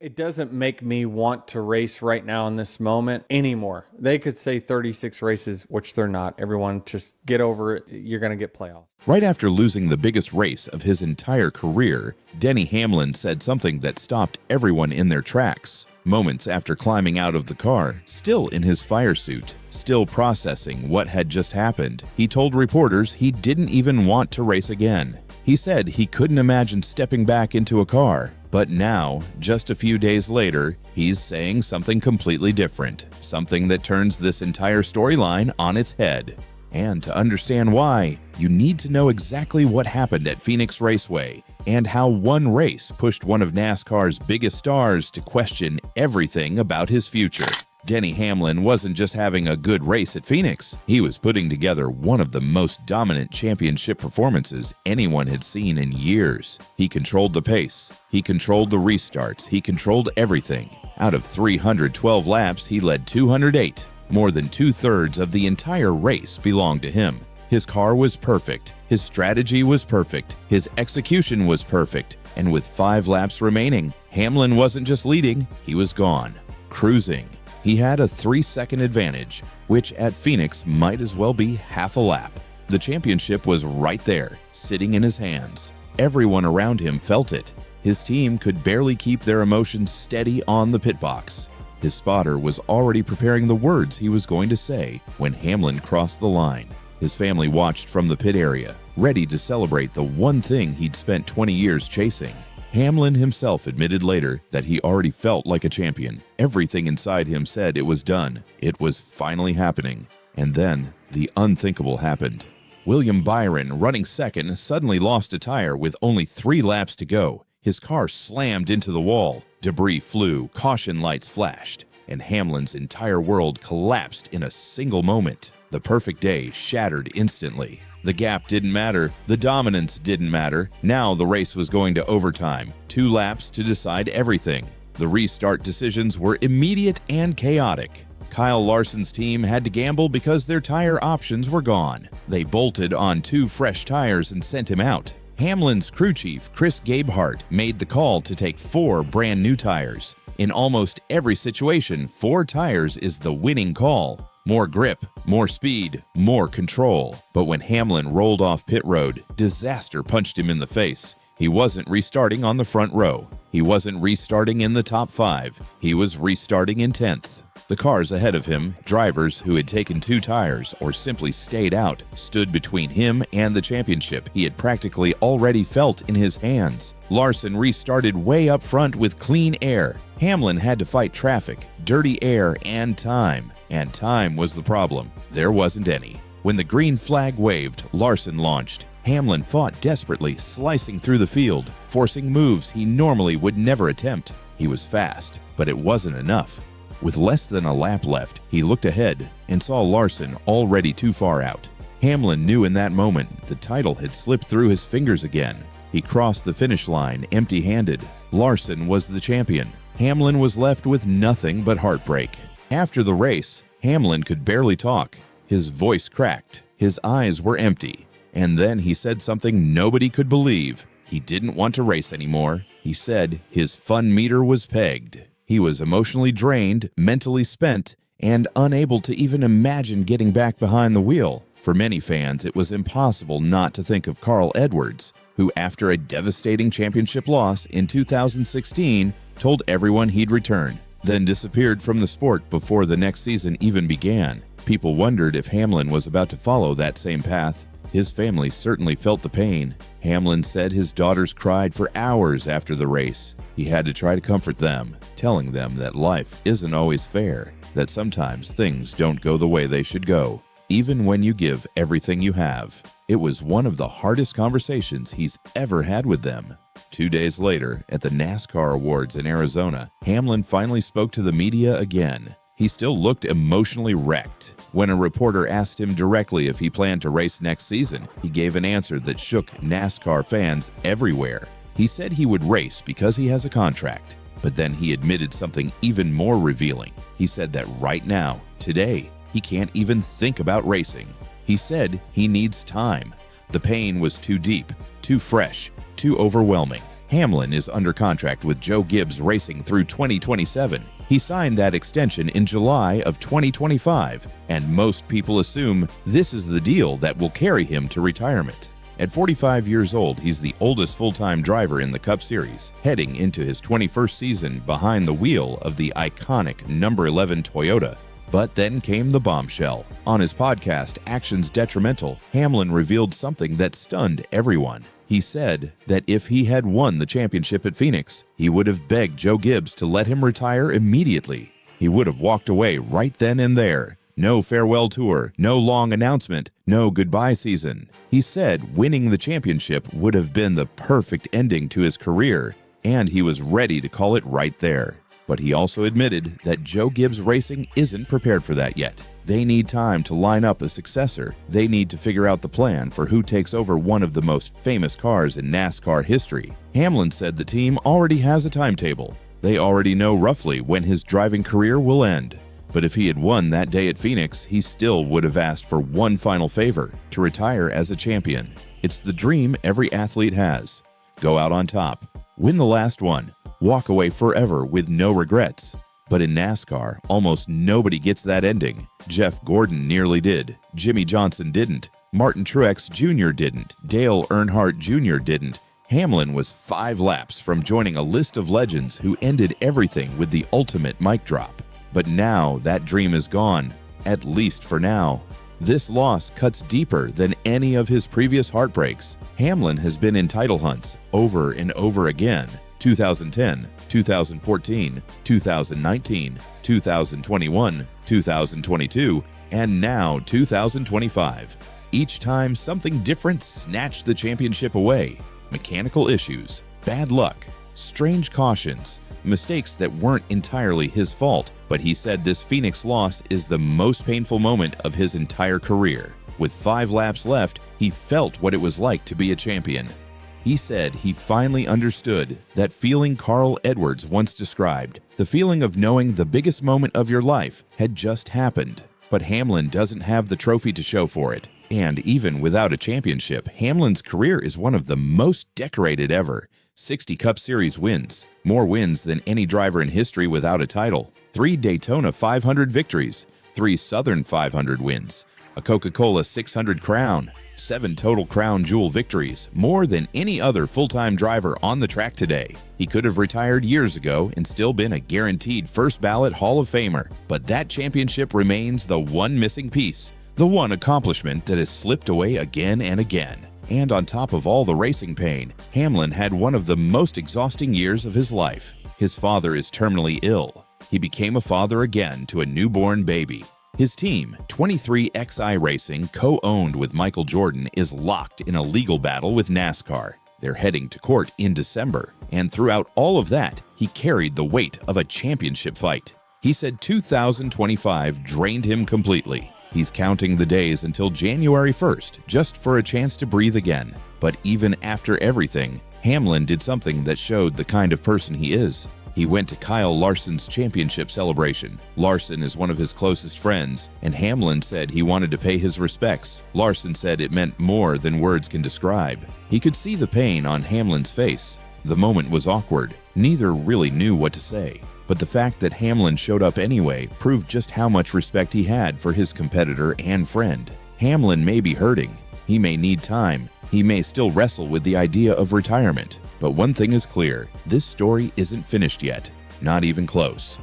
It doesn't make me want to race right now in this moment anymore. They could say 36 races, which they're not. Everyone just get over it. You're going to get playoffs. Right after losing the biggest race of his entire career, Denny Hamlin said something that stopped everyone in their tracks. Moments after climbing out of the car, still in his fire suit, still processing what had just happened, he told reporters he didn't even want to race again. He said he couldn't imagine stepping back into a car, but now, just a few days later, he's saying something completely different, something that turns this entire storyline on its head. And to understand why, you need to know exactly what happened at Phoenix Raceway and how one race pushed one of NASCAR's biggest stars to question everything about his future. Denny Hamlin wasn't just having a good race at Phoenix, he was putting together one of the most dominant championship performances anyone had seen in years. He controlled the pace, he controlled the restarts, he controlled everything. Out of 312 laps, he led 208. More than 2/3 of the entire race belonged to him. His car was perfect, his strategy was perfect, his execution was perfect, and with 5 laps remaining, Hamlin wasn't just leading, he was gone, cruising. He had a 3-second advantage, which at Phoenix might as well be half a lap. The championship was right there, sitting in his hands. Everyone around him felt it. His team could barely keep their emotions steady on the pit box. His spotter was already preparing the words he was going to say when Hamlin crossed the line. His family watched from the pit area, ready to celebrate the one thing he'd spent 20 years chasing. Hamlin himself admitted later that he already felt like a champion. Everything inside him said it was done. It was finally happening. And then the unthinkable happened. William Byron, running second, suddenly lost a tire with only 3 laps to go. His car slammed into the wall. Debris flew, caution lights flashed, and Hamlin's entire world collapsed in a single moment. The perfect day shattered instantly. The gap didn't matter. The dominance didn't matter. Now the race was going to overtime. 2 laps to decide everything. The restart decisions were immediate and chaotic. Kyle Larson's team had to gamble because their tire options were gone. They bolted on 2 fresh tires and sent him out. Hamlin's crew chief, Chris Gabehart, made the call to take 4 brand new tires. In almost every situation, 4 tires is the winning call. More grip, more speed, more control. But when Hamlin rolled off pit road, disaster punched him in the face. He wasn't restarting on the front row. He wasn't restarting in the top 5. He was restarting in 10th. The cars ahead of him, drivers who had taken 2 tires or simply stayed out, stood between him and the championship he had practically already felt in his hands. Larson restarted way up front with clean air. Hamlin had to fight traffic, dirty air, and time. And time was the problem. There wasn't any. When the green flag waved, Larson launched. Hamlin fought desperately, slicing through the field, forcing moves he normally would never attempt. He was fast, but it wasn't enough. With less than a lap left, he looked ahead and saw Larson already too far out. Hamlin knew in that moment the title had slipped through his fingers again. He crossed the finish line empty-handed. Larson was the champion. Hamlin was left with nothing but heartbreak. After the race, Hamlin could barely talk. His voice cracked. His eyes were empty. And then he said something nobody could believe. He didn't want to race anymore. He said his fun meter was pegged. He was emotionally drained, mentally spent, and unable to even imagine getting back behind the wheel. For many fans, it was impossible not to think of Carl Edwards, who, after a devastating championship loss in 2016, told everyone he'd return, then disappeared from the sport before the next season even began. People wondered if Hamlin was about to follow that same path. His family certainly felt the pain. Hamlin said his daughters cried for hours after the race. He had to try to comfort them, telling them that life isn't always fair, that sometimes things don't go the way they should go, even when you give everything you have. It was one of the hardest conversations he's ever had with them. 2 days later, at the NASCAR Awards in Arizona, Hamlin finally spoke to the media again. He still looked emotionally wrecked. When a reporter asked him directly if he planned to race next season, he gave an answer that shook NASCAR fans everywhere. He said he would race because he has a contract. But then he admitted something even more revealing. He said that right now, today, he can't even think about racing. He said he needs time. The pain was too deep, too fresh, too overwhelming. Hamlin is under contract with Joe Gibbs Racing through 2027. He signed that extension in July of 2025, and most people assume this is the deal that will carry him to retirement. At 45 years old, he's the oldest full-time driver in the Cup Series, heading into his 21st season behind the wheel of the iconic number 11 Toyota. But then came the bombshell. On his podcast, Actions Detrimental, Hamlin revealed something that stunned everyone. He said that if he had won the championship at Phoenix, he would have begged Joe Gibbs to let him retire immediately. He would have walked away right then and there. No farewell tour, no long announcement, no goodbye season. He said winning the championship would have been the perfect ending to his career, and he was ready to call it right there. But he also admitted that Joe Gibbs Racing isn't prepared for that yet. They need time to line up a successor. They need to figure out the plan for who takes over one of the most famous cars in NASCAR history. Hamlin said the team already has a timetable. They already know roughly when his driving career will end. But if he had won that day at Phoenix, he still would have asked for one final favor: to retire as a champion. It's the dream every athlete has. Go out on top, win the last one, walk away forever with no regrets. But in NASCAR, almost nobody gets that ending. Jeff Gordon nearly did. Jimmy Johnson didn't. Martin Truex Jr. didn't. Dale Earnhardt Jr. didn't. Hamlin was 5 laps from joining a list of legends who ended everything with the ultimate mic drop. But now that dream is gone, at least for now. This loss cuts deeper than any of his previous heartbreaks. Hamlin has been in title hunts over and over again. 2010, 2014, 2019, 2021, 2022, and now 2025. Each time something different snatched the championship away. Mechanical issues, bad luck, strange cautions, mistakes that weren't entirely his fault, but he said this Phoenix loss is the most painful moment of his entire career. With 5 laps left, he felt what it was like to be a champion. He said he finally understood that feeling Carl Edwards once described, the feeling of knowing the biggest moment of your life had just happened. But Hamlin doesn't have the trophy to show for it. And even without a championship, Hamlin's career is one of the most decorated ever. 60 Cup Series wins, more wins than any driver in history without a title, 3 Daytona 500 victories, 3 Southern 500 wins, a Coca-Cola 600 crown, 7 total crown jewel victories, more than any other full-time driver on the track today. He could have retired years ago and still been a guaranteed first ballot Hall of Famer, but that championship remains the one missing piece, the one accomplishment that has slipped away again and again. And on top of all the racing pain, Hamlin had one of the most exhausting years of his life. His father is terminally ill. He became a father again to a newborn baby. His team, 23XI Racing, co-owned with Michael Jordan, is locked in a legal battle with NASCAR. They're heading to court in December, and throughout all of that, he carried the weight of a championship fight. He said 2025 drained him completely. He's counting the days until January 1st, just for a chance to breathe again. But even after everything, Hamlin did something that showed the kind of person he is. He went to Kyle Larson's championship celebration. Larson is one of his closest friends, and Hamlin said he wanted to pay his respects. Larson said it meant more than words can describe. He could see the pain on Hamlin's face. The moment was awkward. Neither really knew what to say. But the fact that Hamlin showed up anyway proved just how much respect he had for his competitor and friend. Hamlin may be hurting. He may need time. He may still wrestle with the idea of retirement. But one thing is clear, this story isn't finished yet. Not even close.